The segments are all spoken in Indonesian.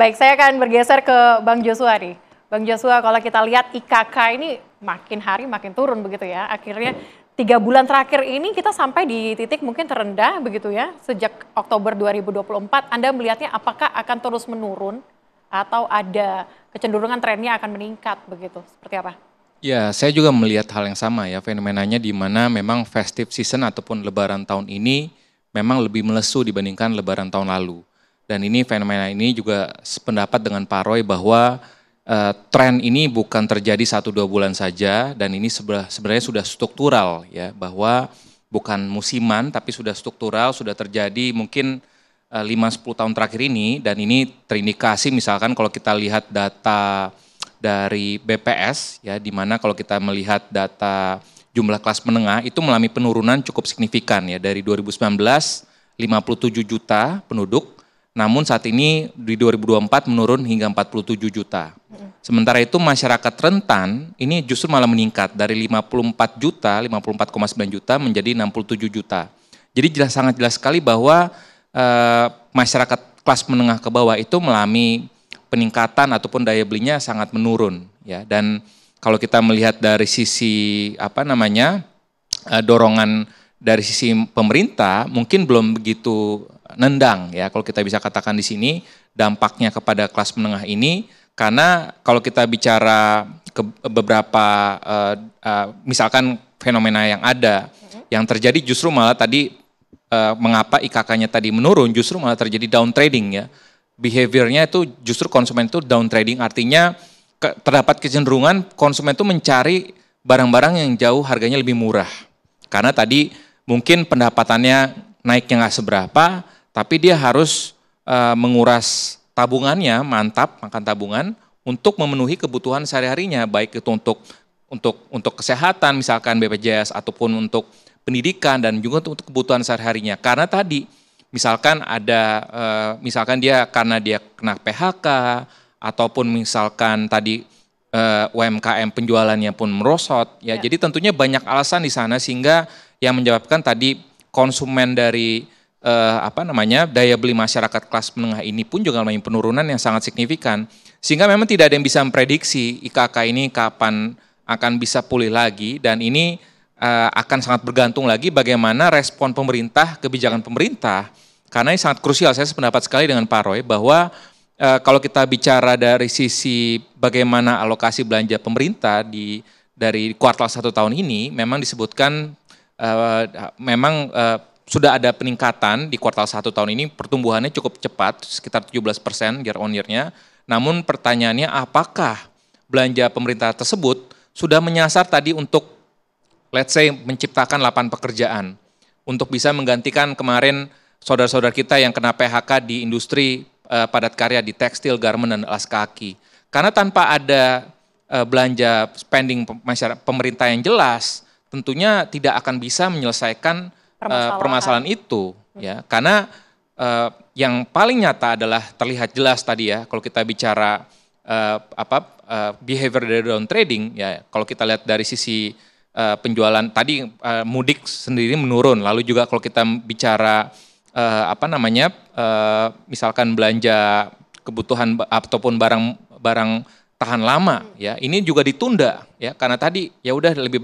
Baik, saya akan bergeser ke Bang Joshua nih. Bang Joshua, kalau kita lihat IKK ini makin hari makin turun begitu ya. Akhirnya 3 bulan terakhir ini kita sampai di titik mungkin terendah begitu ya. Sejak Oktober 2024, Anda melihatnya apakah akan terus menurun atau ada kecenderungan trennya akan meningkat begitu? Seperti apa? Ya, saya juga melihat hal yang sama ya, fenomenanya di mana memang festive season ataupun lebaran tahun ini memang lebih melesu dibandingkan lebaran tahun lalu. Dan ini fenomena ini juga sependapat dengan Pak Roy bahwa tren ini bukan terjadi 1-2 bulan saja dan ini sebenarnya sudah struktural ya, bahwa bukan musiman tapi sudah struktural, sudah terjadi mungkin 5-10 tahun terakhir ini, dan ini terindikasi misalkan kalau kita lihat data dari BPS ya, di mana kalau kita melihat data jumlah kelas menengah itu mengalami penurunan cukup signifikan ya, dari 2019 57 juta penduduk, namun saat ini di 2024 menurun hingga 47 juta. Sementara itu masyarakat rentan ini justru malah meningkat dari 54 juta, 54,9 juta menjadi 67 juta. Jadi sangat jelas sekali bahwa masyarakat kelas menengah ke bawah itu mengalami peningkatan ataupun daya belinya sangat menurun ya. Dan kalau kita melihat dari sisi dorongan dari sisi pemerintah mungkin belum begitu nendang ya, kalau kita bisa katakan di sini dampaknya kepada kelas menengah ini, karena kalau kita bicara ke beberapa misalkan fenomena yang ada yang terjadi justru malah tadi mengapa IKK-nya tadi menurun, justru malah terjadi down trading ya. Behaviornya itu justru konsumen itu down trading, artinya terdapat kecenderungan konsumen itu mencari barang-barang yang jauh harganya lebih murah. Karena tadi mungkin pendapatannya naiknya nggak seberapa, tapi dia harus menguras tabungannya, makan tabungan untuk memenuhi kebutuhan sehari-harinya, baik itu untuk kesehatan misalkan BPJS ataupun untuk pendidikan dan juga untuk kebutuhan sehari-harinya. Karena tadi misalkan misalkan dia karena dia kena PHK ataupun misalkan tadi UMKM penjualannya pun merosot ya. Jadi tentunya banyak alasan di sana sehingga yang menyebabkan tadi konsumen dari daya beli masyarakat kelas menengah ini pun juga mengalami penurunan yang sangat signifikan. Sehingga memang tidak ada yang bisa memprediksi IKK ini kapan akan bisa pulih lagi, dan ini akan sangat bergantung lagi bagaimana respon pemerintah, kebijakan pemerintah, karena ini sangat krusial. Saya sependapat sekali dengan Pak Roy bahwa kalau kita bicara dari sisi bagaimana alokasi belanja pemerintah dari kuartal 1 tahun ini, memang disebutkan sudah ada peningkatan di kuartal 1 tahun ini, pertumbuhannya cukup cepat, sekitar 17% year on year-nya. Namun pertanyaannya apakah belanja pemerintah tersebut sudah menyasar tadi untuk let's say menciptakan lapangan pekerjaan untuk bisa menggantikan kemarin saudara-saudara kita yang kena PHK di industri padat karya di tekstil, garment, dan alas kaki. Karena tanpa ada belanja spending pemerintah yang jelas, tentunya tidak akan bisa menyelesaikan permasalahan itu. Ya. Karena yang paling nyata adalah terlihat jelas tadi ya, kalau kita bicara behavior dari down trading, ya kalau kita lihat dari sisi penjualan tadi mudik sendiri menurun, lalu juga kalau kita bicara misalkan belanja kebutuhan ataupun barang tahan lama ya, ini juga ditunda ya, karena tadi ya udah lebih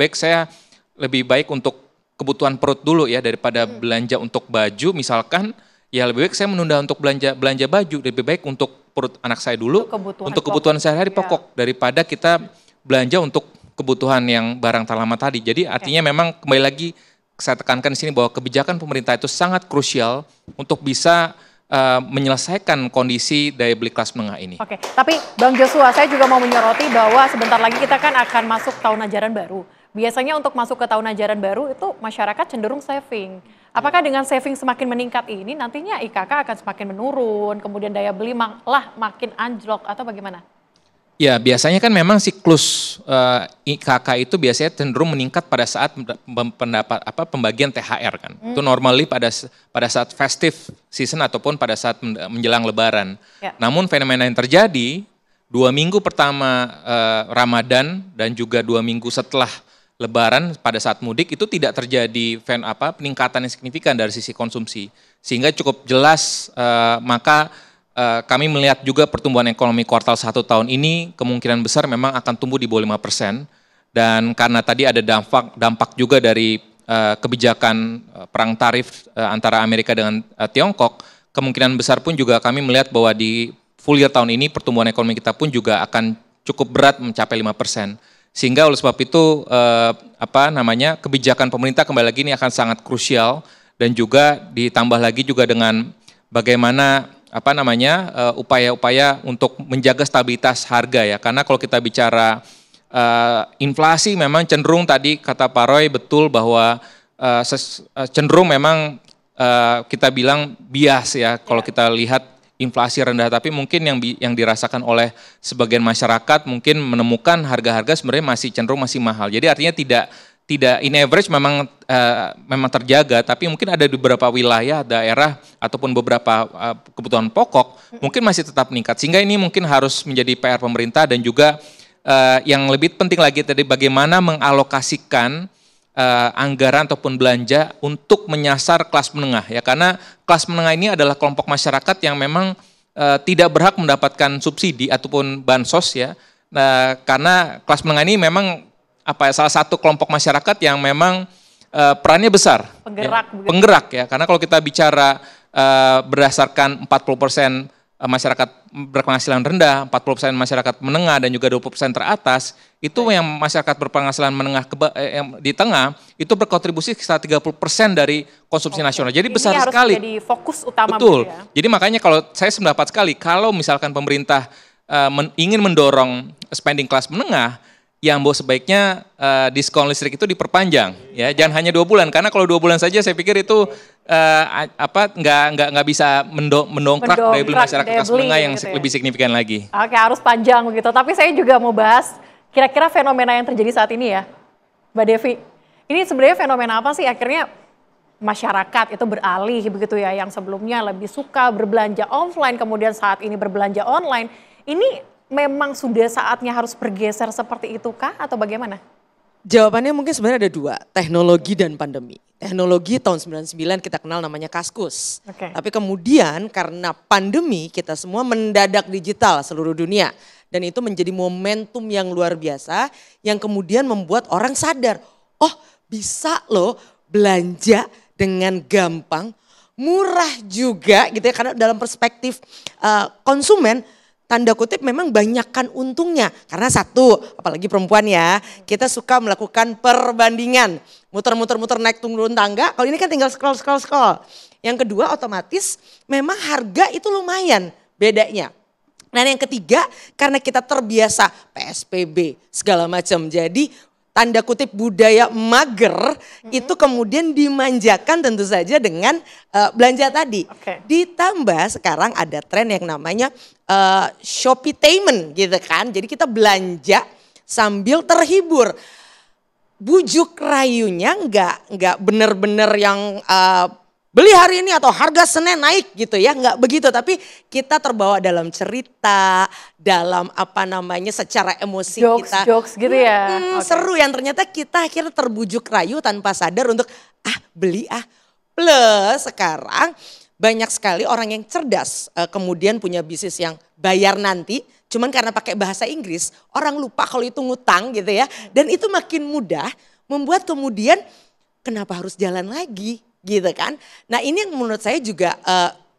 baik untuk kebutuhan perut dulu ya daripada belanja untuk baju misalkan, ya lebih baik saya menunda untuk belanja baju, lebih baik untuk perut anak saya dulu, untuk kebutuhan sehari-hari pokok daripada kita belanja untuk kebutuhan yang barang tahan lama tadi. Jadi artinya memang kembali lagi saya tekankan di sini bahwa kebijakan pemerintah itu sangat krusial untuk bisa menyelesaikan kondisi daya beli kelas menengah ini. Oke, tapi Bang Joshua, saya juga mau menyoroti bahwa sebentar lagi kita kan akan masuk tahun ajaran baru. Biasanya untuk masuk ke tahun ajaran baru itu masyarakat cenderung saving. Apakah dengan saving semakin meningkat ini nantinya IKK akan semakin menurun, kemudian daya beli malah makin anjlok atau bagaimana? Ya, biasanya kan memang siklus IKK itu biasanya cenderung meningkat pada saat pembagian THR kan. Itu normally pada saat festive season ataupun pada saat menjelang Lebaran. Ya. Namun fenomena yang terjadi 2 minggu pertama Ramadan dan juga 2 minggu setelah Lebaran pada saat mudik itu tidak terjadi peningkatan yang signifikan dari sisi konsumsi, sehingga cukup jelas maka kami melihat juga pertumbuhan ekonomi kuartal 1 tahun ini kemungkinan besar memang akan tumbuh di bawah 5%. Dan karena tadi ada dampak juga dari kebijakan perang tarif antara Amerika dengan Tiongkok, kemungkinan besar pun juga kami melihat bahwa di full year tahun ini pertumbuhan ekonomi kita pun juga akan cukup berat mencapai 5%. Sehingga oleh sebab itu kebijakan pemerintah kembali lagi ini akan sangat krusial, dan juga ditambah lagi juga dengan bagaimana upaya-upaya untuk menjaga stabilitas harga ya. Karena kalau kita bicara inflasi memang cenderung, tadi kata Pak Roy betul bahwa cenderung memang kita bilang bias ya kalau kita lihat inflasi rendah, tapi mungkin yang dirasakan oleh sebagian masyarakat mungkin menemukan harga-harga sebenarnya masih cenderung masih mahal. Jadi artinya tidak in average memang terjaga, tapi mungkin ada di beberapa wilayah, daerah ataupun beberapa kebutuhan pokok mungkin masih tetap meningkat. Sehingga ini mungkin harus menjadi PR pemerintah, dan juga yang lebih penting lagi tadi bagaimana mengalokasikan anggaran ataupun belanja untuk menyasar kelas menengah ya, karena kelas menengah ini adalah kelompok masyarakat yang memang tidak berhak mendapatkan subsidi ataupun bansos ya. Karena kelas menengah ini memang salah satu kelompok masyarakat yang memang perannya besar, penggerak ya. Karena kalau kita bicara berdasarkan 40% masyarakat berpenghasilan rendah, 40% masyarakat menengah, dan juga 20% teratas, itu yang masyarakat berpenghasilan menengah yang di tengah, itu berkontribusi sekitar 30% dari konsumsi nasional. Jadi ini besar sekali. Jadi fokus utama. Betul. Ya? Jadi makanya kalau saya sependapat sekali, kalau misalkan pemerintah ingin mendorong spending kelas menengah, yang sebaiknya diskon listrik itu diperpanjang, ya jangan hanya 2 bulan, karena kalau 2 bulan saja saya pikir itu nggak bisa mendongkrak daya beli masyarakat kelas menengah yang gitu lebih signifikan lagi. Oke, harus panjang begitu. Tapi saya juga mau bahas kira-kira fenomena yang terjadi saat ini ya, Mbak Devi. Ini sebenarnya fenomena apa sih akhirnya masyarakat itu beralih begitu ya, yang sebelumnya lebih suka berbelanja offline, kemudian saat ini berbelanja online. Ini memang sudah saatnya harus bergeser seperti itu kah atau bagaimana? Jawabannya mungkin sebenarnya ada 2, teknologi dan pandemi. Teknologi tahun 99 kita kenal namanya Kaskus. Tapi kemudian karena pandemi kita semua mendadak digital seluruh dunia. Dan itu menjadi momentum yang luar biasa yang kemudian membuat orang sadar, oh bisa loh belanja dengan gampang, murah juga gitu ya. Karena dalam perspektif konsumen, tanda kutip memang banyakkan untungnya. Karena satu, apalagi perempuan ya, kita suka melakukan perbandingan. Muter-muter naik turun tangga, kalau ini kan tinggal scroll. Yang kedua otomatis memang harga itu lumayan bedanya. Dan yang ketiga karena kita terbiasa PSBB segala macam. Jadi tanda kutip budaya mager itu kemudian dimanjakan tentu saja dengan belanja tadi. Ditambah sekarang ada tren yang namanya Shopee-tainment gitu kan. Jadi kita belanja sambil terhibur. Bujuk rayunya nggak benar-benar yang beli hari ini atau harga Senin naik gitu ya, nggak begitu. Tapi kita terbawa dalam cerita, dalam secara emosi kita. Jokes gitu ya. Seru yang ternyata kita akhirnya terbujuk rayu tanpa sadar untuk beli. Plus sekarang banyak sekali orang yang cerdas kemudian punya bisnis yang bayar nanti. Cuman karena pakai bahasa Inggris, orang lupa kalau itu ngutang gitu ya. Dan itu makin mudah membuat kemudian kenapa harus jalan lagi gitu kan. Nah ini yang menurut saya juga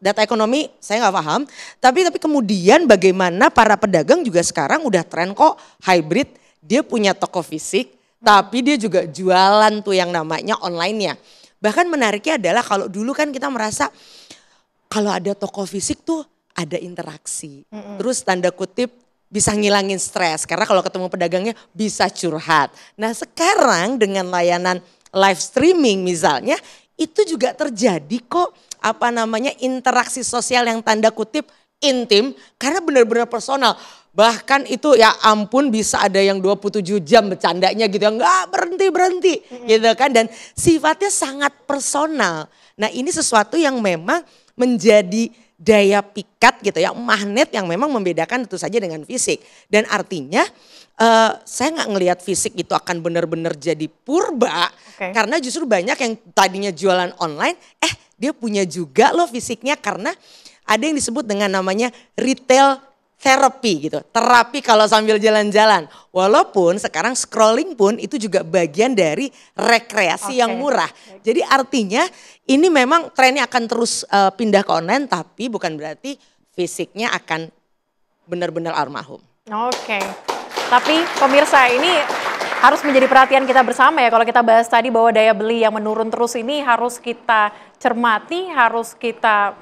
data ekonomi saya nggak paham. Tapi kemudian bagaimana para pedagang juga sekarang udah tren kok hybrid. Dia punya toko fisik tapi dia juga jualan tuh yang namanya online-nya. Bahkan menariknya adalah kalau dulu kan kita merasa kalau ada toko fisik tuh ada interaksi. Terus tanda kutip bisa ngilangin stres. Karena kalau ketemu pedagangnya bisa curhat. Nah sekarang dengan layanan live streaming misalnya. Itu juga terjadi kok interaksi sosial yang tanda kutip intim. Karena benar-benar personal. Bahkan itu ya ampun bisa ada yang 27 jam bercandanya gitu. Nggak berhenti gitu kan. Dan sifatnya sangat personal. Nah ini sesuatu yang memang menjadi daya pikat gitu ya, magnet yang memang membedakan tentu saja dengan fisik. Dan artinya saya nggak ngelihat fisik itu akan benar-benar jadi purba. Karena justru banyak yang tadinya jualan online, dia punya juga loh fisiknya karena ada yang disebut dengan namanya retail therapy gitu. Terapi kalau sambil jalan-jalan. Walaupun sekarang scrolling pun itu juga bagian dari rekreasi yang murah. Jadi artinya ini memang trennya akan terus pindah ke online, tapi bukan berarti fisiknya akan benar-benar almarhum. Oke. Tapi pemirsa, ini harus menjadi perhatian kita bersama ya. Kalau kita bahas tadi bahwa daya beli yang menurun terus ini harus kita cermati, harus kita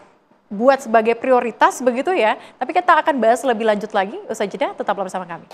buat sebagai prioritas begitu ya. Tapi kita akan bahas lebih lanjut lagi. Usai jeda, tetaplah bersama kami.